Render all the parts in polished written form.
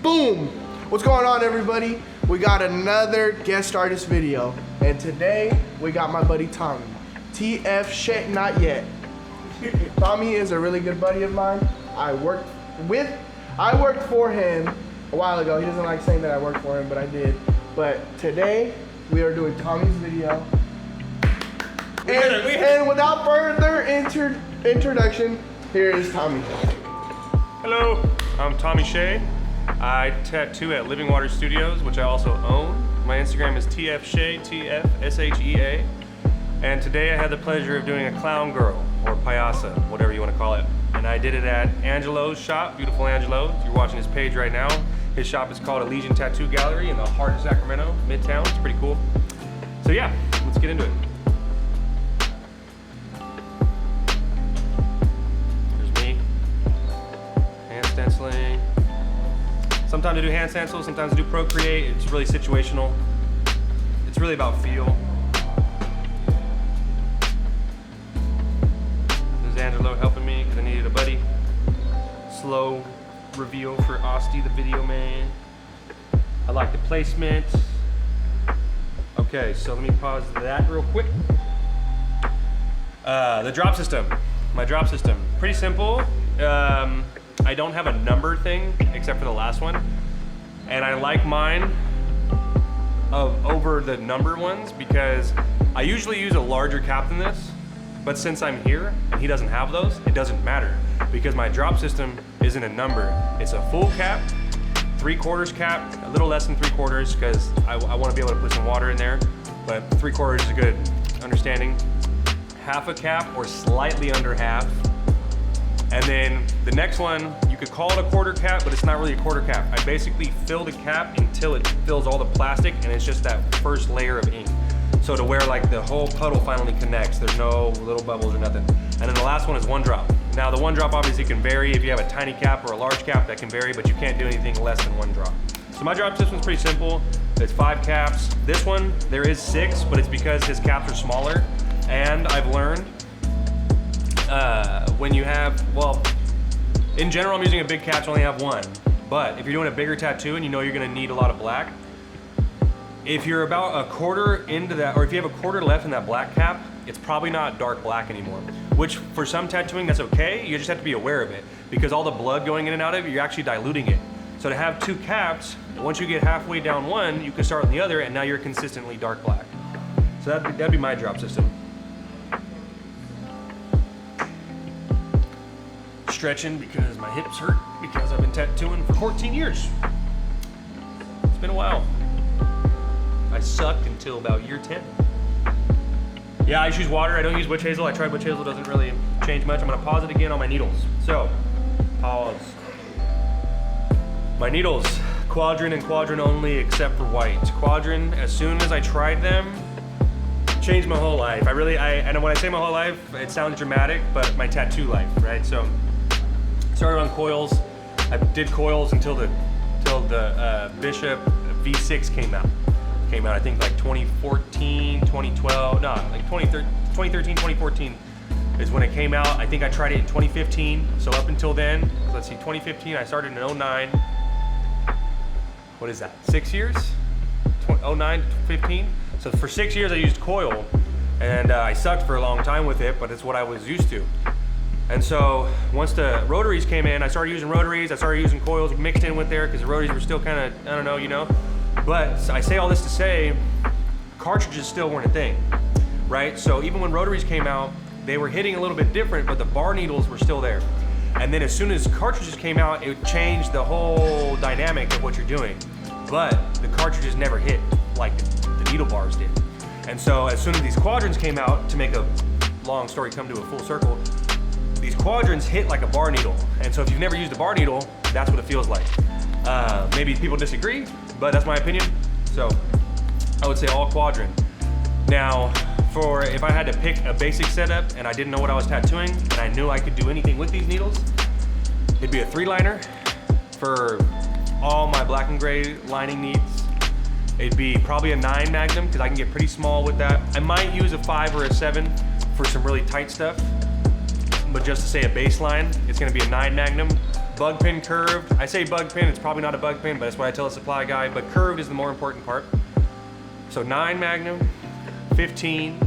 Boom! What's going on, everybody? We got another guest artist video, and today we got my buddy Tommy. TF Shea, not yet. Tommy is a really good buddy of mine. I worked for him a while ago. He doesn't like saying that I worked for him, but I did. But today we are doing Tommy's video. And without further introduction, here is Tommy. Hello, I'm Tommy Shea. I tattoo at Living Water Studios, which I also own. My Instagram is TF Shea, TF-S-H-E-A. And today I had the pleasure of doing a clown girl, or payasa, whatever you want to call it. And I did it at Angelo's shop, beautiful Angelo. You're watching his page right now. His shop is called Elysiantattoogallery in the heart of Sacramento, Midtown. It's pretty cool. So yeah, let's get into it. Stenciling. Sometimes I do hand stencil, sometimes I do Procreate. It's really situational. It's really about feel. There's Angelo helping me because I needed a buddy. Slow reveal for Asti, the video man. I like the placement. Okay, so let me pause that real quick. The drop system. My drop system. Pretty simple. I don't have a number thing except for the last one, and I like mine over the number ones because I usually use a larger cap than this, but since I'm here and he doesn't have those, it doesn't matter because my drop system isn't a number. It's a full cap, 3/4 cap, a little less than 3/4 because I want to be able to put some water in there, but 3/4 is a good understanding. Half a cap or slightly under half. And then the next one, you could call it a 1/4 cap, but it's not really a 1/4 cap. I basically fill the cap until it fills all the plastic and it's just that first layer of ink. So to where like the whole puddle finally connects, there's no little bubbles or nothing. And then the last one is 1 drop. Now the 1 drop obviously can vary. If you have a tiny cap or a large cap, that can vary, but you can't do anything less than 1 drop. So my drop system is pretty simple. It's 5 caps. This one, there is 6, but it's because his caps are smaller. And I've learned, when you have, well, in general, I'm using a big cap to only have 1. But if you're doing a bigger tattoo and you know you're gonna need a lot of black, if you're about a 1/4 into that, or if you have a 1/4 left in that black cap, it's probably not dark black anymore. Which for some tattooing, that's okay. You just have to be aware of it because all the blood going in and out of it, you're actually diluting it. So to have 2 caps, once you get halfway down one, you can start on the other and now you're consistently dark black. So that'd be my drop system. Stretching because my hips hurt because I've been tattooing for 14 years. It's been a while. I sucked until about year 10. Yeah, I just use water. I don't use witch hazel. I tried witch hazel, doesn't really change much. I'm gonna pause it again on my needles. So, pause. My needles, quadrant and quadrant only except for white. Quadrant, as soon as I tried them, changed my whole life. And when I say my whole life, it sounds dramatic, but my tattoo life, right? So, started on coils. I did coils until the Bishop V6 came out. Came out I think like 2014, 2012, no, like 2013, 2014 is when it came out. I think I tried it in 2015. So up until then, let's see, 2015, I started in 09. What is that, 6 years? 09 to 15. So for 6 years I used coil and I sucked for a long time with it, but it's what I was used to. And so once the rotaries came in, I started using rotaries, I started using coils mixed in with there because the rotaries were still kind of, I don't know, you know. But I say all this to say, cartridges still weren't a thing, right? So even when rotaries came out, they were hitting a little bit different, but the bar needles were still there. And then as soon as cartridges came out, it changed the whole dynamic of what you're doing. But the cartridges never hit like the needle bars did. And so as soon as these quadrants came out, to make a long story come to a full circle, these quadrants hit like a bar needle. And so if you've never used a bar needle, that's what it feels like. Maybe people disagree, but that's my opinion. So I would say all quadrant. Now, for if I had to pick a basic setup and I didn't know what I was tattooing and I knew I could do anything with these needles, it'd be a 3-liner for all my black and gray lining needs. It'd be probably a 9 Magnum because I can get pretty small with that. I might use a 5 or a 7 for some really tight stuff, but just to say a baseline, it's gonna be a 9 Magnum bug pin curved. I say bug pin, it's probably not a bug pin, but that's what I tell the supply guy, but curved is the more important part. So 9 Magnum, 15,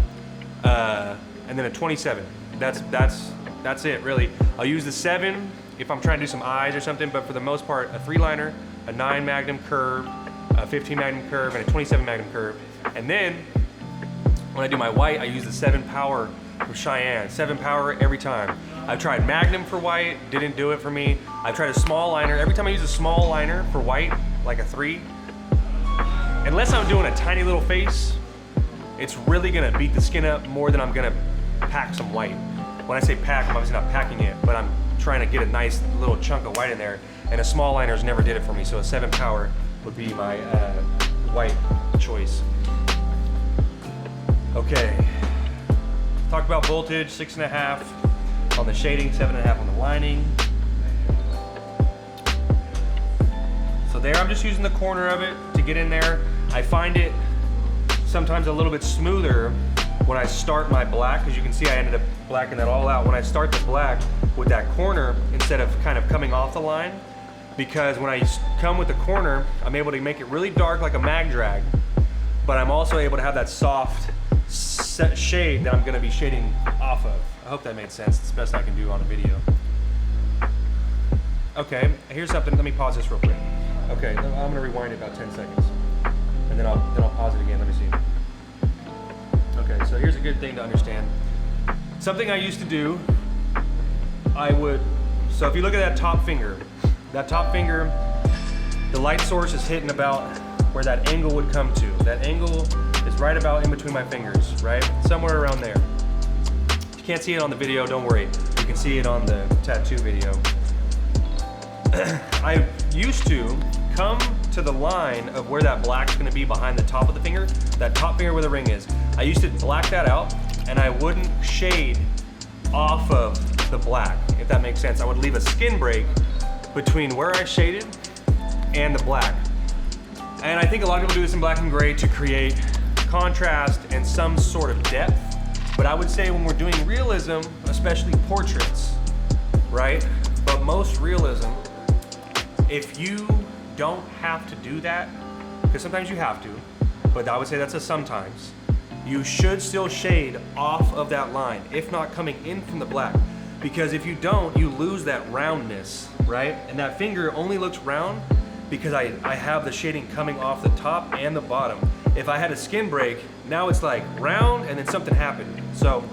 and then a 27. That's it, really. I'll use the 7 if I'm trying to do some eyes or something, but for the most part, a 3-liner, a 9 Magnum curve, a 15 Magnum curve, and a 27 Magnum curve. And then, when I do my white, I use the 7 Power from Cheyenne. 7 Power every time. I've tried Magnum for white, didn't do it for me. I've tried a small liner. Every time I use a small liner for white, like a 3, unless I'm doing a tiny little face, it's really gonna beat the skin up more than I'm gonna pack some white. When I say pack, I'm obviously not packing it, but I'm trying to get a nice little chunk of white in there, and a small liners never did it for me, so a 7 Power would be my white choice. Okay, talk about voltage, 6.5 on the shading, 7.5 on the lining. So there, I'm just using the corner of it to get in there. I find it sometimes a little bit smoother when I start my black, because you can see I ended up blacking that all out. When I start the black with that corner, instead of kind of coming off the line, because when I come with the corner, I'm able to make it really dark like a mag drag, but I'm also able to have that soft shade that I'm gonna be shading off of. I hope that made sense. It's the best I can do on a video. Okay, here's something, let me pause this real quick. Okay, I'm gonna rewind it about 10 seconds. And then I'll pause it again, let me see. Okay, so here's a good thing to understand. Something I used to do, so if you look at that top finger, the light source is hitting about where that angle would come to. That angle is right about in between my fingers, right? Somewhere around there. If you can't see it on the video, don't worry. You can see it on the tattoo video. I used to come to the line of where that black's gonna be behind the top of the finger, that top finger where the ring is. I used to black that out, and I wouldn't shade off of the black, if that makes sense. I would leave a skin break between where I shaded and the black. And I think a lot of people do this in black and gray to create contrast and some sort of depth. But I would say when we're doing realism, especially portraits, right? But most realism, if you don't have to do that, because sometimes you have to, but I would say that's a sometimes, you should still shade off of that line, if not coming in from the black. Because if you don't, you lose that roundness, right? And that finger only looks round because I have the shading coming off the top and the bottom. If I had a skin break, now it's like round and then something happened. So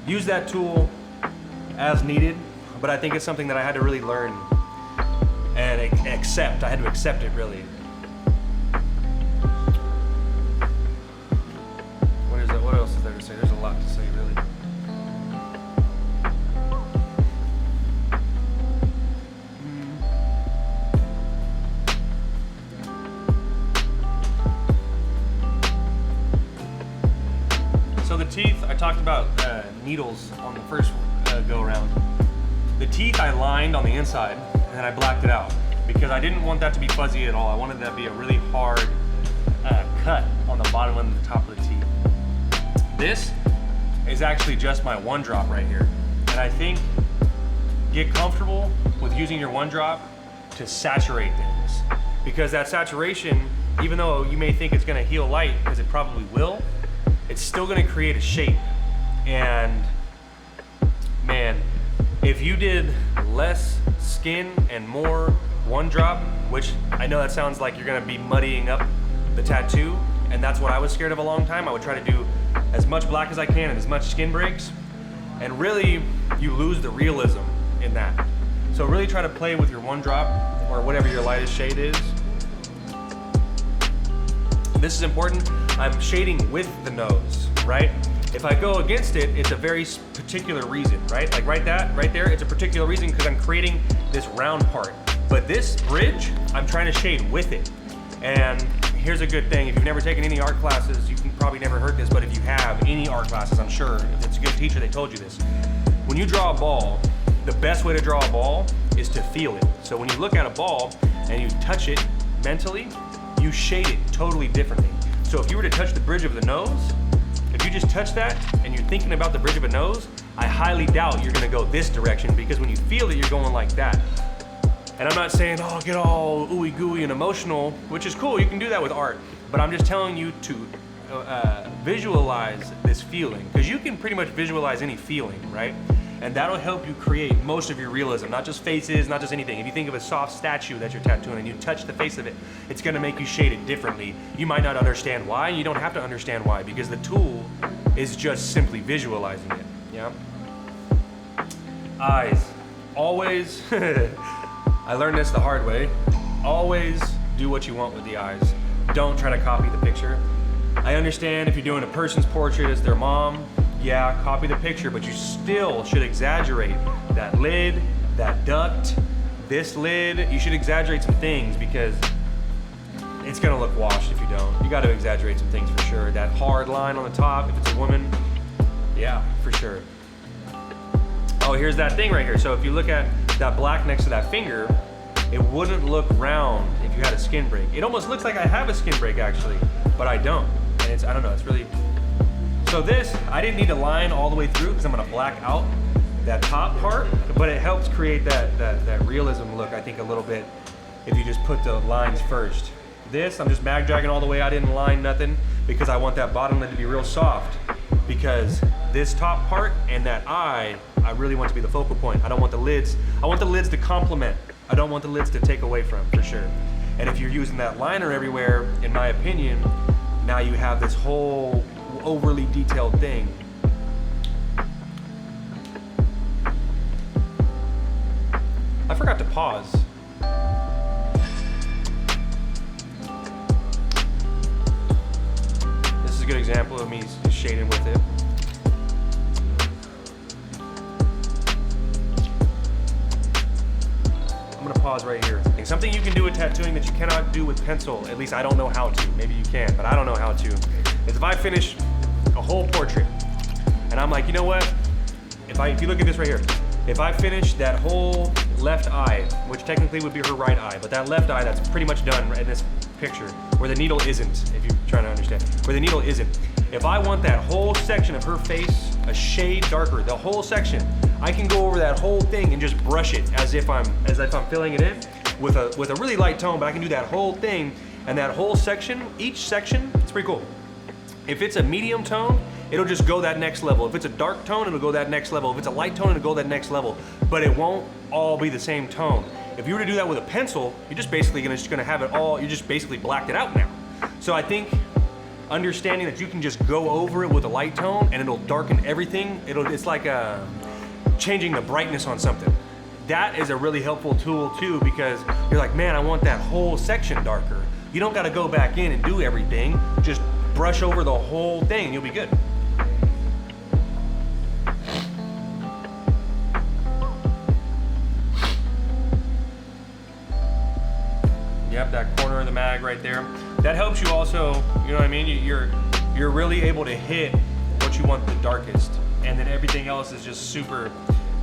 use that tool as needed, but I think it's something that I had to really learn and accept. I had to accept it, really. What else is there to say? There's a lot to say, really. So the teeth, I talked about needles on the first go around. The teeth I lined on the inside and then I blacked it out because I didn't want that to be fuzzy at all. I wanted that to be a really hard cut on the bottom and the top of the teeth. This is actually just my 1-drop right here. And I think get comfortable with using your 1-drop to saturate things. Because that saturation, even though you may think it's gonna heal light, because it probably will, it's still gonna create a shape. And man, if you did less skin and more 1-drop, which I know that sounds like you're gonna be muddying up the tattoo, and that's what I was scared of a long time. I would try to do as much black as I can and as much skin breaks, and really you lose the realism in that. So really try to play with your 1-drop or whatever your lightest shade is. This is important. I'm shading with the nose, right? If I go against it, it's a very particular reason, right? Like right there, it's a particular reason because I'm creating this round part. But this bridge, I'm trying to shade with it. And here's a good thing. If you've never taken any art classes, you've probably never heard this, but if you have any art classes, I'm sure if it's a good teacher, they told you this. When you draw a ball, the best way to draw a ball is to feel it. So when you look at a ball and you touch it mentally, you shade it totally differently. So if you were to touch the bridge of the nose, if you just touch that and you're thinking about the bridge of a nose, I highly doubt you're gonna go this direction, because when you feel it, you're going like that. And I'm not saying, oh, get all ooey gooey and emotional, which is cool, you can do that with art, but I'm just telling you to visualize this feeling, because you can pretty much visualize any feeling, right? And that'll help you create most of your realism, not just faces, not just anything. If you think of a soft statue that you're tattooing and you touch the face of it, it's gonna make you shade it differently. You might not understand why, and you don't have to understand why, because the tool is just simply visualizing it, yeah? Eyes, always, I learned this the hard way, always do what you want with the eyes. Don't try to copy the picture. I understand if you're doing a person's portrait as their mom, yeah, copy the picture, but you still should exaggerate that lid, that duct, this lid. You should exaggerate some things, because it's gonna look washed if you don't. You gotta exaggerate some things for sure. That hard line on the top, if it's a woman, yeah, for sure. Oh, here's that thing right here. So if you look at that black next to that finger, it wouldn't look round if you had a skin break. It almost looks like I have a skin break actually, but I don't. And it's, I don't know, it's really, so this, I didn't need to line all the way through because I'm gonna black out that top part, but it helps create that realism look, I think, a little bit if you just put the lines first. This, I'm just mag dragging all the way. I didn't line nothing because I want that bottom lid to be real soft, because this top part and that eye, I really want to be the focal point. I don't want the lids, I want the lids to complement. I don't want the lids to take away from, for sure. And if you're using that liner everywhere, in my opinion, now you have this whole overly detailed thing. I forgot to pause. This is a good example of me shading with it. I'm gonna pause right here. And something you can do with tattooing that you cannot do with pencil, at least I don't know how to, maybe you can, but I don't know how to, is if I finish a whole portrait and I'm like, you know what? If you look at this right here, if I finish that whole left eye, which technically would be her right eye, but that left eye that's pretty much done in this picture, where the needle isn't, if you're trying to understand, where the needle isn't. If I want that whole section of her face a shade darker, the whole section, I can go over that whole thing and just brush it as if I'm filling it in with a really light tone, but I can do that whole thing, and that whole section, each section, it's pretty cool. If it's a medium tone, it'll just go that next level. If it's a dark tone, it'll go that next level. If it's a light tone, it'll go that next level, but it won't all be the same tone. If you were to do that with a pencil, you're just basically gonna have it all, you just basically blacked it out now. So I think understanding that you can just go over it with a light tone and it'll darken everything, it's like changing the brightness on something. That is a really helpful tool too, because you're like, man, I want that whole section darker. You don't gotta go back in and do everything, just brush over the whole thing and you'll be good. Yep, that corner of the mag right there. That helps you also, you know what I mean? You're really able to hit what you want the darkest, and then everything else is just super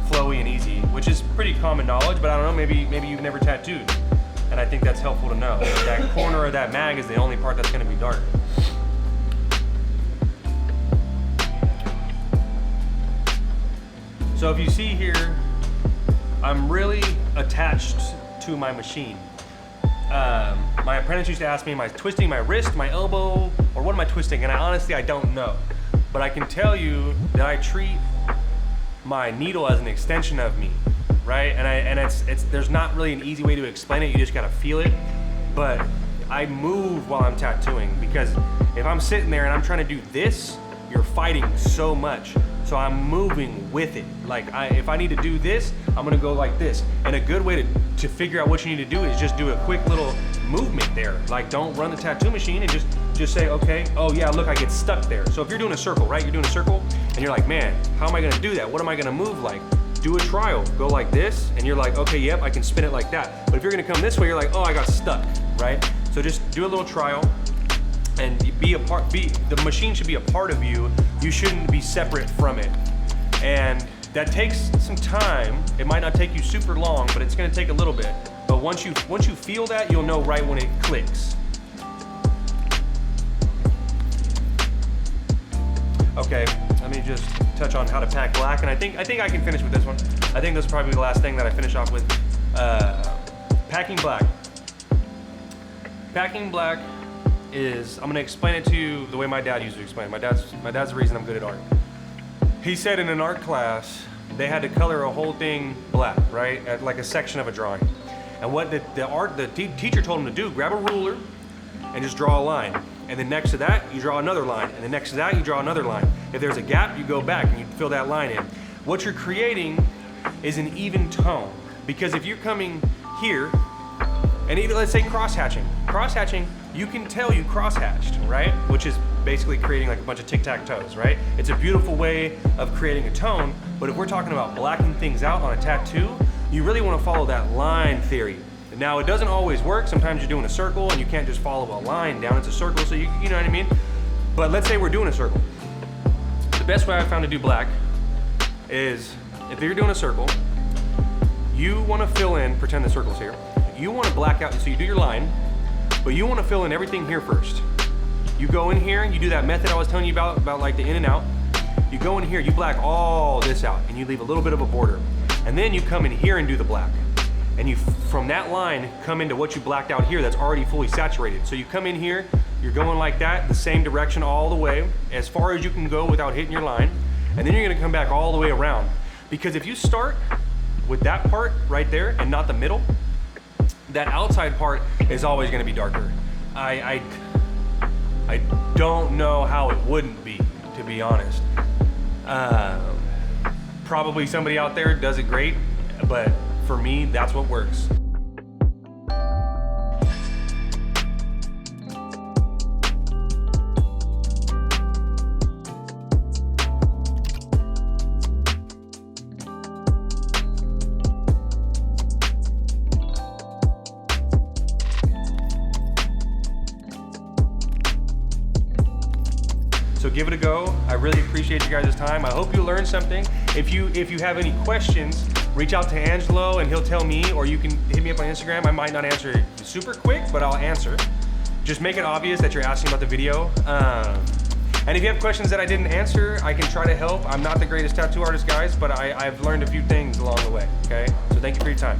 flowy and easy, which is pretty common knowledge, but I don't know, maybe you've never tattooed. And I think that's helpful to know. That corner of that mag is the only part that's gonna be dark. So if you see here, I'm really attached to my machine. My apprentice used to ask me, am I twisting my wrist, my elbow, or what am I twisting? And I don't know. But I can tell you that I treat my needle as an extension of me, right? And there's not really an easy way to explain it, you just gotta feel it. But I move while I'm tattooing, because if I'm sitting there and I'm trying to do this, you're fighting so much. So I'm moving with it. Like if I need to do this, I'm gonna go like this. And a good way to figure out what you need to do is just do a quick little movement there. Like don't run the tattoo machine and just say, okay, oh yeah, look, I get stuck there. So if you're doing a circle, right? You're doing a circle and you're like, man, how am I gonna do that? What am I gonna move like? Do a trial, go like this, and you're like, okay, yep, I can spin it like that. But if you're gonna come this way, you're like, oh, I got stuck, right? So just do a little trial and the machine should be a part of you. You shouldn't be separate from it. And that takes some time. It might not take you super long, but it's gonna take a little bit. But once you feel that, you'll know right when it clicks. Okay, let me just touch on how to pack black, and I think I can finish with this one. I think this is probably the last thing that I finish off with. Packing black. Packing black is, I'm gonna explain it to you the way my dad used to explain it. My dad's the reason I'm good at art. He said in an art class, they had to color a whole thing black, right? At like a section of a drawing. And what the teacher told him to do, grab a ruler and just draw a line. And then next to that, you draw another line. And then next to that, you draw another line. If there's a gap, you go back and you fill that line in. What you're creating is an even tone. Because if you're coming here, and even let's say cross-hatching. Cross-hatching, you can tell you cross-hatched, right? Which is basically creating like a bunch of tic-tac-toes, right? It's a beautiful way of creating a tone, but if we're talking about blacking things out on a tattoo, you really want to follow that line theory. Now, it doesn't always work. Sometimes you're doing a circle and you can't just follow a line down. It's a circle, so you know what I mean? But let's say we're doing a circle. The best way I found to do black is, if you're doing a circle, you want to fill in, pretend the circle's here, you want to black out, so you do your line, but you want to fill in everything here first. You go in here, you do that method I was telling you about like the in and out. You go in here, you black all this out, and you leave a little bit of a border. And then you come in here and do the black. And you, from that line, come into what you blacked out here that's already fully saturated. So you come in here, you're going like that, the same direction all the way, as far as you can go without hitting your line. And then you're gonna come back all the way around. Because if you start with that part right there and not the middle, that outside part is always gonna be darker. I don't know how it wouldn't be, to be honest. Probably somebody out there does it great, but for me, that's what works. So give it a go. I really appreciate you guys' time. I hope you learned something. If you have any questions, reach out to Angelo and he'll tell me, or you can hit me up on Instagram. I might not answer super quick, but I'll answer. Just make it obvious that you're asking about the video. And if you have questions that I didn't answer, I can try to help. I'm not the greatest tattoo artist, guys, but I've learned a few things along the way, okay? So thank you for your time.